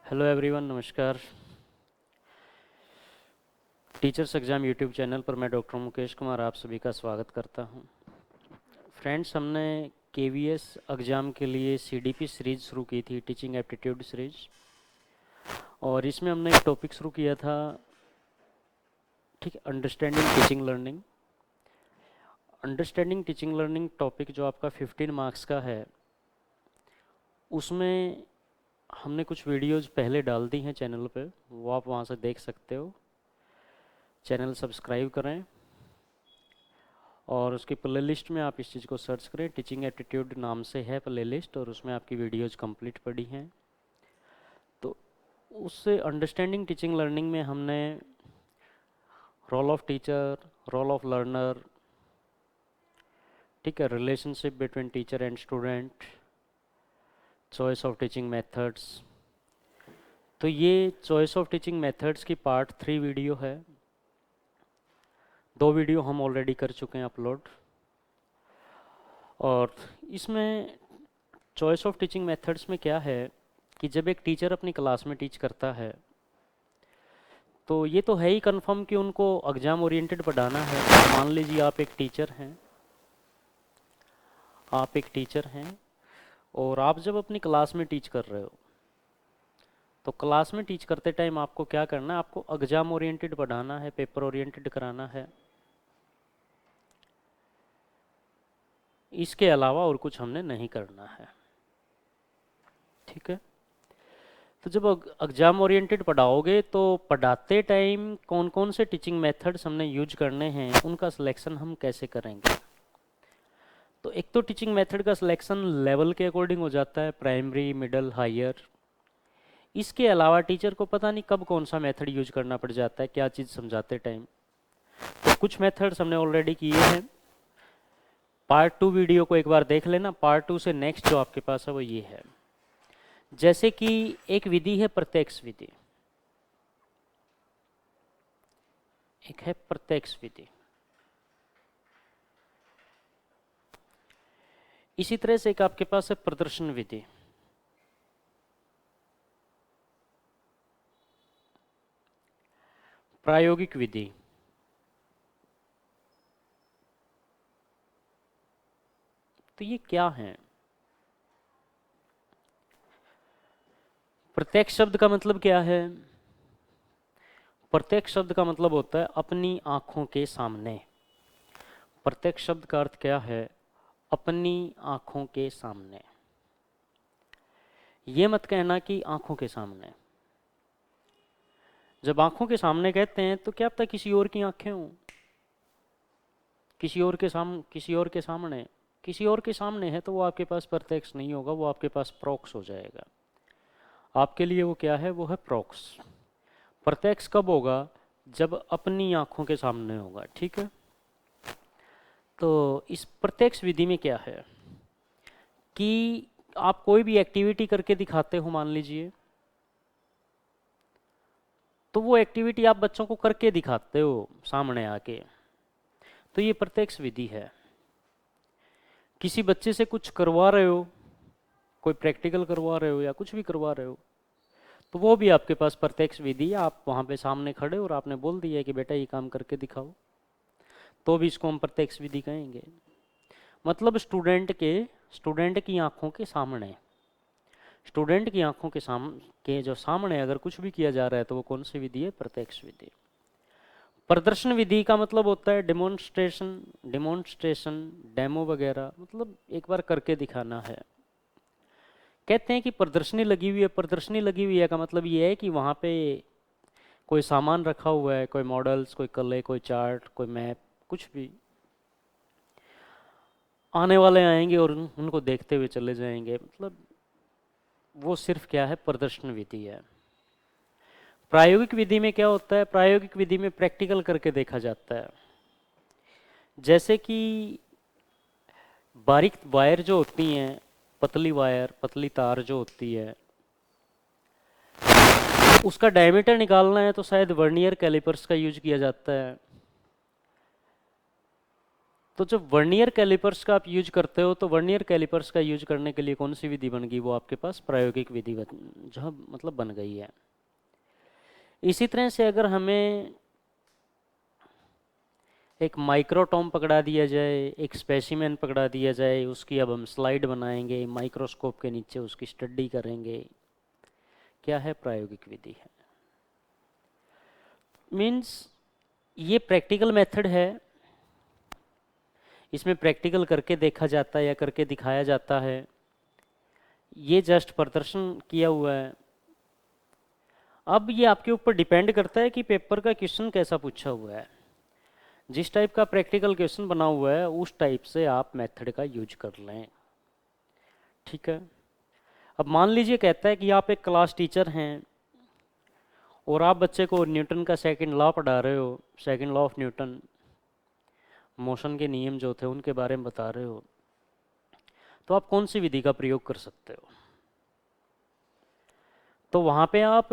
Hello everyone, नमस्कार। Teachers exam YouTube channel पर मैं डॉक्टर मुकेश कुमार आप सभी का स्वागत करता हूं। फ्रेंड्स, हमने केवीएस एग्ज़ाम के लिए सीडीपी सीरीज़ शुरू की थी, टीचिंग एप्टीट्यूड सीरीज़। और इसमें हमने एक टॉपिक शुरू किया था, ठीक है, understanding teaching learning. Understanding teaching learning topic जो आपका 15 मार्क्स का है, उसमें हमने कुछ वीडियोज़ पहले डाल दी हैं चैनल पे, वो आप वहाँ से देख सकते हो। चैनल सब्सक्राइब करें और उसकी प्ले लिस्ट में आप इस चीज़ को सर्च करें, टीचिंग एप्टीट्यूड नाम से है प्ले लिस्ट, और उसमें आपकी वीडियोज़ कंप्लीट पड़ी हैं। तो उससे अंडरस्टैंडिंग टीचिंग लर्निंग में हमने role of teacher, role of learner, ठीक है, relationship between teacher and student, choice of teaching methods. तो ये चॉइस ऑफ टीचिंग मेथड्स की पार्ट 3 वीडियो है। 2 वीडियो हम ऑलरेडी कर चुके हैं अपलोड। और इसमें चॉइस ऑफ टीचिंग मेथड्स में क्या है कि जब एक टीचर अपनी क्लास में टीच करता है तो ये तो है ही कंफर्म कि उनको एग्ज़ाम ओरिएंटेड पढ़ाना है। मान लीजिए आप एक टीचर हैं और आप जब अपनी क्लास में टीच कर रहे हो तो क्लास में टीच करते टाइम आपको क्या करना है, आपको एग्ज़ाम ओरिएंटेड पढ़ाना है, पेपर ओरिएंटेड कराना है। इसके अलावा और कुछ हमने नहीं करना है, ठीक है। तो जब एग्ज़ाम ओरिएंटेड पढ़ाओगे तो पढ़ाते टाइम कौन कौन से टीचिंग मेथड्स हमने यूज करने हैं, उनका सिलेक्शन हम कैसे करेंगे। तो एक तो टीचिंग मेथड का सिलेक्शन लेवल के अकॉर्डिंग हो जाता है, प्राइमरी, मिडिल, हायर। इसके अलावा टीचर को पता नहीं कब कौन सा मेथड यूज करना पड़ जाता है, क्या चीज़ समझाते टाइम। तो कुछ मेथड्स हमने ऑलरेडी किए हैं। पार्ट 2 वीडियो को एक बार देख लेना। पार्ट 2 से नेक्स्ट जो आपके पास है वो ये है। जैसे कि एक विधि है प्रत्यक्ष विधि, एक है प्रत्यक्ष विधि। इसी तरह से एक आपके पास है प्रदर्शन विधि। प्रायोगिक विधि। तो ये क्या है? प्रत्यक्ष शब्द का मतलब क्या है? प्रत्यक्ष शब्द का मतलब होता है अपनी आंखों के सामने। प्रत्यक्ष शब्द का अर्थ क्या है? अपनी आंखों के सामने। ये मत कहना कि आंखों के सामने। जब आंखों के सामने कहते हैं तो क्या पता किसी और की आंखें हों, किसी और के सामने, किसी और के सामने है तो वो आपके पास प्रत्यक्ष नहीं होगा, वो आपके पास प्रोक्स हो जाएगा। आपके लिए वो क्या है? वो है प्रोक्स। प्रत्यक्ष कब होगा? जब अपनी आंखों के सामने होगा, ठीक है। तो इस प्रत्यक्ष विधि में क्या है कि आप कोई भी एक्टिविटी करके दिखाते हो, मान लीजिए, तो वो एक्टिविटी आप बच्चों को करके दिखाते हो सामने आके, तो ये प्रत्यक्ष विधि है। किसी बच्चे से कुछ करवा रहे हो, कोई प्रैक्टिकल करवा रहे हो या कुछ भी करवा रहे हो, तो वो भी आपके पास प्रत्यक्ष विधि है। आप वहाँ पे सामने खड़े और आपने बोल दिया कि बेटा ये काम करके दिखाओ, तो भी इसको हम प्रत्यक्ष विधि कहेंगे। मतलब स्टूडेंट की आंखों के सामने, स्टूडेंट की आंखों के जो सामने अगर कुछ भी किया जा रहा है तो वो कौन सी विधि है? प्रत्यक्ष विधि। प्रदर्शन विधि का मतलब होता है डेमोन्स्ट्रेशन, डेमो वगैरह, मतलब एक बार करके दिखाना है। कहते हैं कि प्रदर्शनी लगी हुई है। प्रदर्शनी लगी हुई है का मतलब ये है कि वहाँ पे कोई सामान रखा हुआ है, कोई मॉडल्स, कोई कले, कोई चार्ट, कोई मैप, कुछ भी। आने वाले आएंगे और उनको देखते हुए चले जाएंगे, मतलब वो सिर्फ क्या है? प्रदर्शन विधि है। प्रायोगिक विधि में क्या होता है? प्रायोगिक विधि में प्रैक्टिकल करके देखा जाता है। जैसे कि बारीक वायर जो होती हैं, पतली वायर, पतली तार जो होती है, उसका डायमीटर निकालना है तो शायद वर्नियर कैलिपर्स का यूज किया जाता है। तो जब वर्नियर कैलिपर्स का आप यूज करते हो तो वर्नियर कैलिपर्स का यूज करने के लिए कौन सी विधि बन गई, वो आपके पास प्रायोगिक विधि जो मतलब बन गई है। इसी तरह से अगर हमें एक माइक्रोटॉम पकड़ा दिया जाए, एक स्पेसिमेन पकड़ा दिया जाए, उसकी अब हम स्लाइड बनाएंगे, माइक्रोस्कोप के नीचे उसकी स्टडी करेंगे, क्या है, प्रायोगिक विधि है। मीन्स ये प्रैक्टिकल मेथड है, इसमें प्रैक्टिकल करके देखा जाता है या करके दिखाया जाता है, ये जस्ट प्रदर्शन किया हुआ है। अब ये आपके ऊपर डिपेंड करता है कि पेपर का क्वेश्चन कैसा पूछा हुआ है। जिस टाइप का प्रैक्टिकल क्वेश्चन बना हुआ है उस टाइप से आप मेथड का यूज कर लें, ठीक है। अब मान लीजिए कहता है कि आप एक क्लास टीचर हैं और आप बच्चे को न्यूटन का सेकंड लॉ पढ़ा रहे हो, second law of Newton, motion के नियम जो थे उनके बारे में बता रहे हो, तो आप कौन सी विधि का प्रयोग कर सकते हो। तो वहाँ पे आप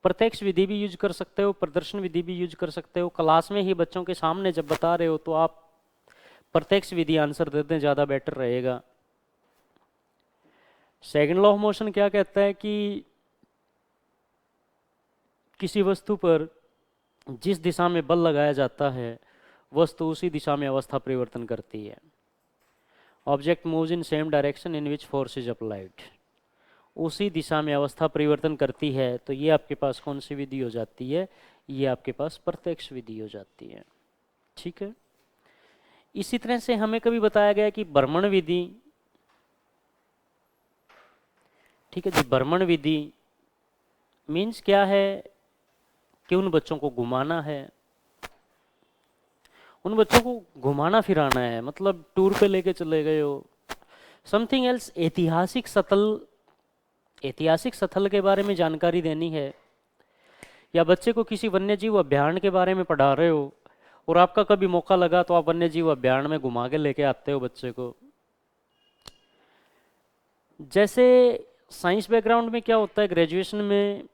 प्रत्यक्ष विधि भी यूज कर सकते हो, प्रदर्शन विधि भी यूज कर सकते हो। क्लास में ही बच्चों के सामने जब बता रहे हो तो आप प्रत्यक्ष विधि आंसर दे दें, ज़्यादा बेटर रहेगा। सेकंड लॉ ऑफ मोशन क्या कहता है कि किसी वस्तु पर जिस दिशा में बल लगाया जाता है वस्तु उसी दिशा में अवस्था परिवर्तन करती है। Object moves in same direction in which force is applied, उसी दिशा में अवस्था परिवर्तन करती है। तो ये आपके पास कौन सी विधि हो जाती है, ये आपके पास प्रत्यक्ष विधि हो जाती है, ठीक है। इसी तरह से हमें कभी बताया गया कि भ्रमण विधि, ठीक है जी, भ्रमण विधि मीन्स क्या है कि उन बच्चों को घुमाना है, उन बच्चों को घुमाना फिराना है, मतलब टूर पे लेके चले गए हो, समथिंग एल्स। ऐतिहासिक स्थल के बारे में जानकारी देनी है, या बच्चे को किसी वन्य जीव अभ्यारण्य के बारे में पढ़ा रहे हो और आपका कभी मौका लगा तो आप वन्य जीव अभ्यारण्य में घुमा के लेके आते हो बच्चे को। जैसे साइंस बैकग्राउंड में क्या होता है, ग्रेजुएशन में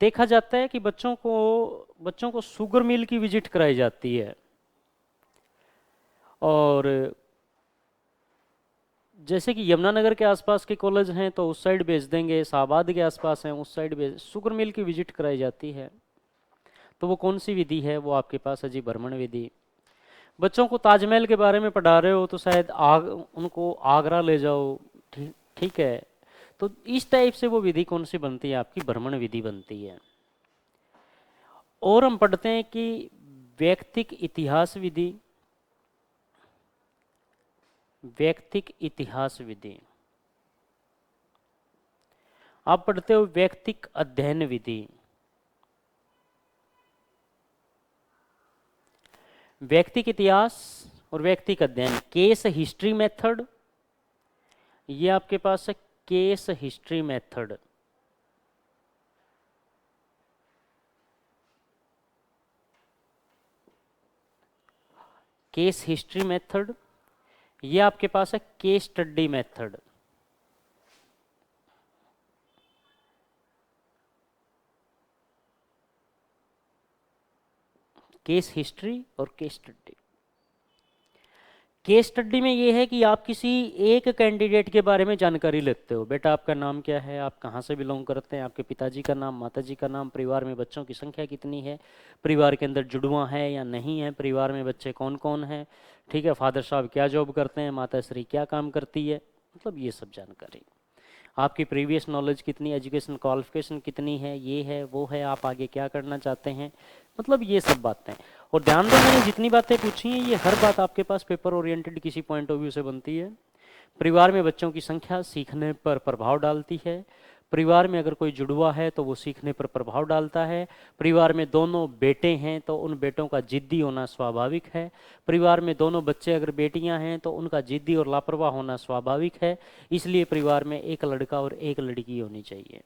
देखा जाता है कि बच्चों को शुगर मिल की विजिट कराई जाती है, और जैसे कि यमुनानगर के आसपास के कॉलेज हैं तो उस साइड भेज देंगे, शाहबाद के आसपास हैं उस साइड भेज, शुगर मिल की विजिट कराई जाती है। तो वो कौन सी विधि है, वो आपके पास है जी भ्रमण विधि। बच्चों को ताजमहल के बारे में पढ़ा रहे हो तो शायद उनको आगरा ले जाओ, ठीक है। तो इस टाइप से वो विधि कौन सी बनती है, आपकी भ्रमण विधि बनती है। और हम पढ़ते हैं कि व्यक्तिक इतिहास विधि, व्यक्तिक इतिहास विधि। आप पढ़ते हो व्यक्तिक अध्ययन विधि, व्यक्तिक इतिहास और व्यक्तिक अध्ययन। केस हिस्ट्री मेथड, ये आपके पास है case history method. Case history method, ये आपके पास है case study method. Case history और केस स्टडी। केस स्टडी में ये है कि आप किसी एक कैंडिडेट के बारे में जानकारी लेते हो। बेटा आपका नाम क्या है, आप कहाँ से बिलोंग करते हैं, आपके पिताजी का नाम, माताजी का नाम, परिवार में बच्चों की संख्या कितनी है, परिवार के अंदर जुड़वा है या नहीं है, परिवार में बच्चे कौन कौन हैं, ठीक है, फादर साहब क्या जॉब करते हैं, माता श्री क्या काम करती है, मतलब ये सब जानकारी। आपकी प्रीवियस नॉलेज कितनी, एजुकेशन क्वालिफिकेशन कितनी है, ये है वो है, आप आगे क्या करना चाहते हैं, मतलब ये सब बातें। और ध्यान दें मैंने जितनी बातें पूछी हैं ये हर बात आपके पास पेपर ओरिएंटेड किसी पॉइंट ऑफ व्यू से बनती है। परिवार में बच्चों की संख्या सीखने पर प्रभाव डालती है, परिवार में अगर कोई जुड़वा है तो वो सीखने पर प्रभाव डालता है, परिवार में दोनों बेटे हैं तो उन बेटों का जिद्दी होना स्वाभाविक है, परिवार में दोनों बच्चे अगर बेटियां हैं तो उनका जिद्दी और लापरवाह होना स्वाभाविक है, इसलिए परिवार में एक लड़का और एक लड़की होनी चाहिए।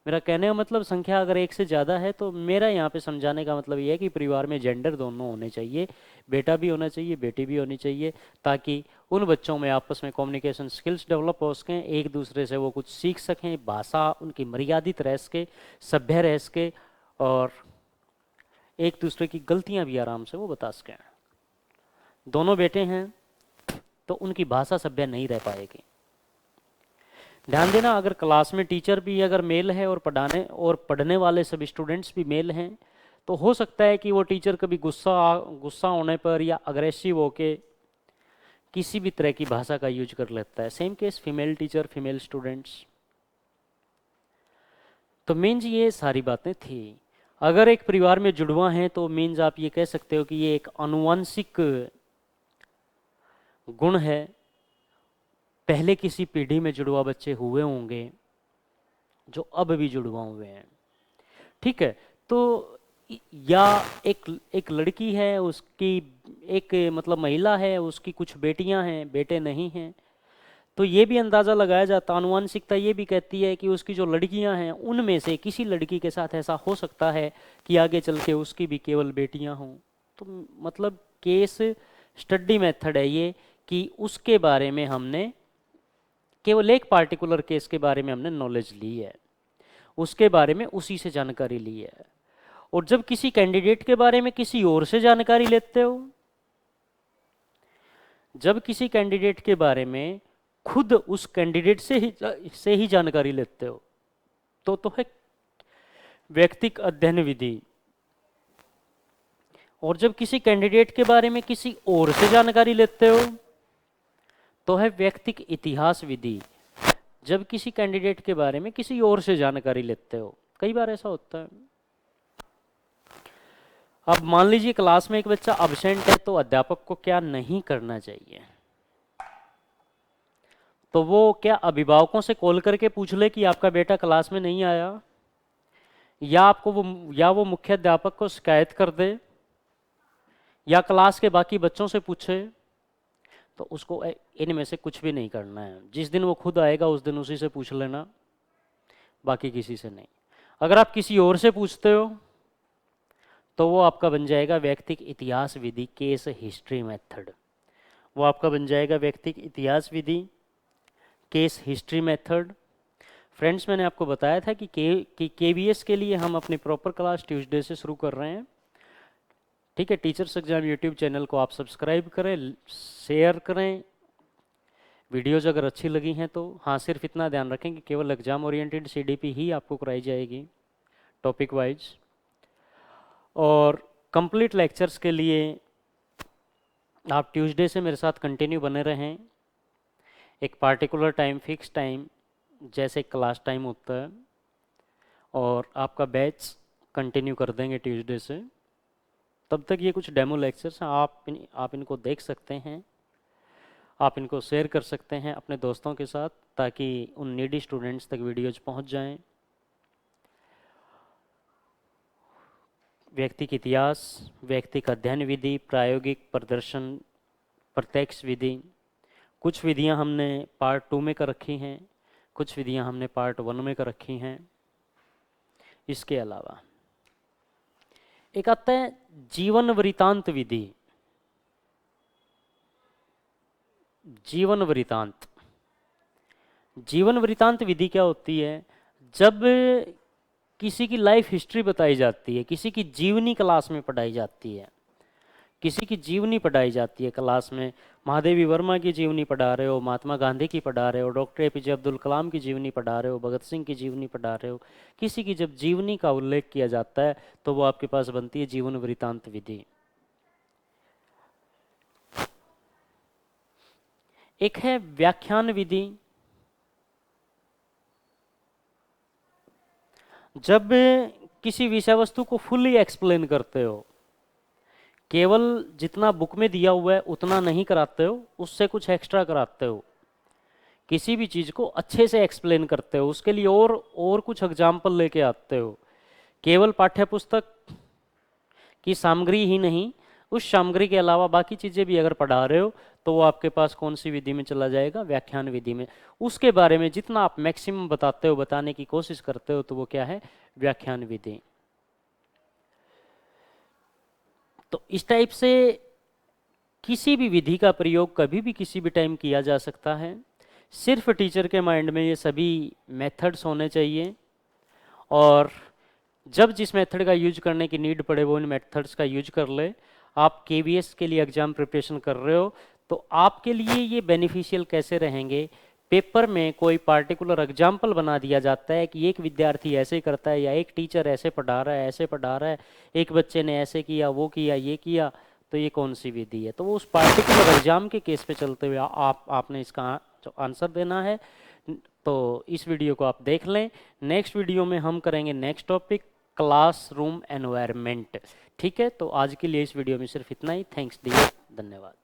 मेरा कहने का मतलब संख्या अगर एक से ज़्यादा है तो मेरा यहाँ पे समझाने का मतलब ये है कि परिवार में जेंडर दोनों होने चाहिए, बेटा भी होना चाहिए बेटी भी होनी चाहिए, ताकि उन बच्चों में आपस में कम्युनिकेशन स्किल्स डेवलप हो सकें, एक दूसरे से वो कुछ सीख सकें, भाषा उनकी मर्यादित रह सके, सभ्य रह सके, और एक दूसरे की गलतियाँ भी आराम से वो बता सकें। दोनों बेटे हैं तो उनकी भाषा सभ्य नहीं रह पाएगी। ध्यान देना, अगर क्लास में टीचर भी अगर मेल है और पढ़ने वाले सभी स्टूडेंट्स भी मेल हैं, तो हो सकता है कि वो टीचर कभी गुस्सा होने पर या अग्रेसिव होके किसी भी तरह की भाषा का यूज कर लेता है। Same case female teacher, female students. तो मीन्स ये सारी बातें थी। अगर एक परिवार में जुड़वा हैं तो मीन्स आप ये कह सकते हो कि ये एक आनुवंशिक गुण है। पहले किसी पीढ़ी में जुड़वा बच्चे हुए होंगे जो अब भी जुड़वा हुए हैं, ठीक है। तो या एक लड़की है, उसकी एक मतलब महिला है, उसकी कुछ बेटियां हैं, बेटे नहीं हैं, तो ये भी अंदाज़ा लगाया जाता, आनुवंशिकता ये भी कहती है कि उसकी जो लड़कियां हैं उनमें से किसी लड़की के साथ ऐसा हो सकता है कि आगे चल के उसकी भी केवल बेटियां हों। तो मतलब केस स्टडी मेथड है ये, कि उसके बारे में हमने केवल एक पार्टिकुलर केस के बारे में हमने नॉलेज ली है, उसके बारे में उसी से जानकारी ली है। और जब किसी कैंडिडेट के बारे में किसी और से जानकारी लेते हो, जब किसी कैंडिडेट के बारे में खुद उस कैंडिडेट से ही जानकारी लेते हो, तो है व्यक्तिक अध्ययन विधि। और जब किसी कैंडिडेट के बारे में किसी और से जानकारी लेते हो तो है व्यक्तिक इतिहास विधि। जब किसी कैंडिडेट के बारे में किसी और से जानकारी लेते हो, कई बार ऐसा होता है। अब मान लीजिए क्लास में एक बच्चा अब्सेंट है, तो अध्यापक को क्या नहीं करना चाहिए? तो वो क्या अभिभावकों से कॉल करके पूछ ले कि आपका बेटा क्लास में नहीं आया, या वो मुख्याध्यापक को शिकायत कर दे, या क्लास के बाकी बच्चों से पूछे? तो उसको इनमें से कुछ भी नहीं करना है। जिस दिन वो खुद आएगा उस दिन उसी से पूछ लेना, बाकी किसी से नहीं। अगर आप किसी और से पूछते हो तो वो आपका बन जाएगा व्यक्तिक इतिहास विधि, केस हिस्ट्री मेथड। वो आपका बन जाएगा व्यक्तिक इतिहास विधि, केस हिस्ट्री मेथड। फ्रेंड्स, मैंने आपको बताया था कि केवीएस के लिए हम अपनी प्रॉपर क्लास ट्यूसडे से शुरू कर रहे हैं, ठीक है। टीचर्स एग्जाम यूट्यूब चैनल को आप सब्सक्राइब करें, शेयर करें, वीडियोज़ अगर अच्छी लगी हैं तो। हाँ, सिर्फ इतना ध्यान रखें कि केवल एग्जाम ओरिएंटेड सीडीपी ही आपको कराई जाएगी, टॉपिक वाइज। और कंप्लीट लेक्चर्स के लिए आप ट्यूसडे से मेरे साथ कंटिन्यू बने रहें। एक पार्टिकुलर टाइम, फिक्स टाइम, जैसे क्लास टाइम होता है, और आपका बैच कंटिन्यू कर देंगे ट्यूसडे से। तब तक ये कुछ डेमो लेक्चर्स हैं, आप इनको देख सकते हैं, आप इनको शेयर कर सकते हैं अपने दोस्तों के साथ, ताकि उन नीडी स्टूडेंट्स तक वीडियोज पहुंच जाएं। व्यक्तिक इतिहास, व्यक्तिक अध्ययन विधि, प्रायोगिक प्रदर्शन, प्रत्यक्ष विधि। कुछ विधियां हमने पार्ट 2 में कर रखी हैं, कुछ विधियां हमने पार्ट 1 में कर रखी हैं। इसके अलावा एक आता है जीवन वृतांत विधि। जीवन वृतांत, जीवन वृतांत विधि क्या होती है? जब किसी की लाइफ हिस्ट्री बताई जाती है, किसी की जीवनी क्लास में पढ़ाई जाती है, किसी की जीवनी पढ़ाई जाती है क्लास में, महादेवी वर्मा की जीवनी पढ़ा रहे हो, महात्मा गांधी की पढ़ा रहे हो, डॉक्टर एपीजे अब्दुल कलाम की जीवनी पढ़ा रहे हो, भगत सिंह की जीवनी पढ़ा रहे हो, किसी की जब जीवनी का उल्लेख किया जाता है तो वो आपके पास बनती है जीवन वृतांत विधि। एक है व्याख्यान विधि। जब किसी विषय वस्तु को फुल्ली एक्सप्लेन करते हो, केवल जितना बुक में दिया हुआ है उतना नहीं कराते हो, उससे कुछ एक्स्ट्रा कराते हो, किसी भी चीज़ को अच्छे से एक्सप्लेन करते हो, उसके लिए और कुछ एग्जाम्पल लेके आते हो। केवल पाठ्य पुस्तक की सामग्री ही नहीं, उस सामग्री के अलावा बाकी चीज़ें भी अगर पढ़ा रहे हो तो वो आपके पास कौन सी विधि में चला जाएगा? व्याख्यान विधि में। उसके बारे में जितना आप मैक्सिमम बताते हो, बताने की कोशिश करते हो, तो वो क्या है? व्याख्यान विधि। तो इस टाइप से किसी भी विधि का प्रयोग कभी भी किसी भी टाइम किया जा सकता है। सिर्फ टीचर के माइंड में ये सभी मेथड्स होने चाहिए, और जब जिस मेथड का यूज करने की नीड पड़े वो इन मेथड्स का यूज कर ले। आप केवीएस के लिए एग्ज़ाम प्रिपरेशन कर रहे हो, तो आपके लिए ये बेनिफिशियल कैसे रहेंगे? पेपर में कोई पार्टिकुलर एग्जाम्पल बना दिया जाता है कि एक विद्यार्थी ऐसे करता है या एक टीचर ऐसे पढ़ा रहा है, ऐसे पढ़ा रहा है, एक बच्चे ने ऐसे किया, वो किया, ये किया, तो ये कौन सी विधि है? तो वो उस पार्टिकुलर एग्जाम के केस पे चलते हुए आपने इसका जो आंसर देना है। तो इस वीडियो को आप देख लें। नेक्स्ट वीडियो में हम करेंगे नेक्स्ट टॉपिक, क्लासरूम एनवायरनमेंट। ठीक है, तो आज के लिए इस वीडियो में सिर्फ इतना ही। थैंक्स डियर, धन्यवाद।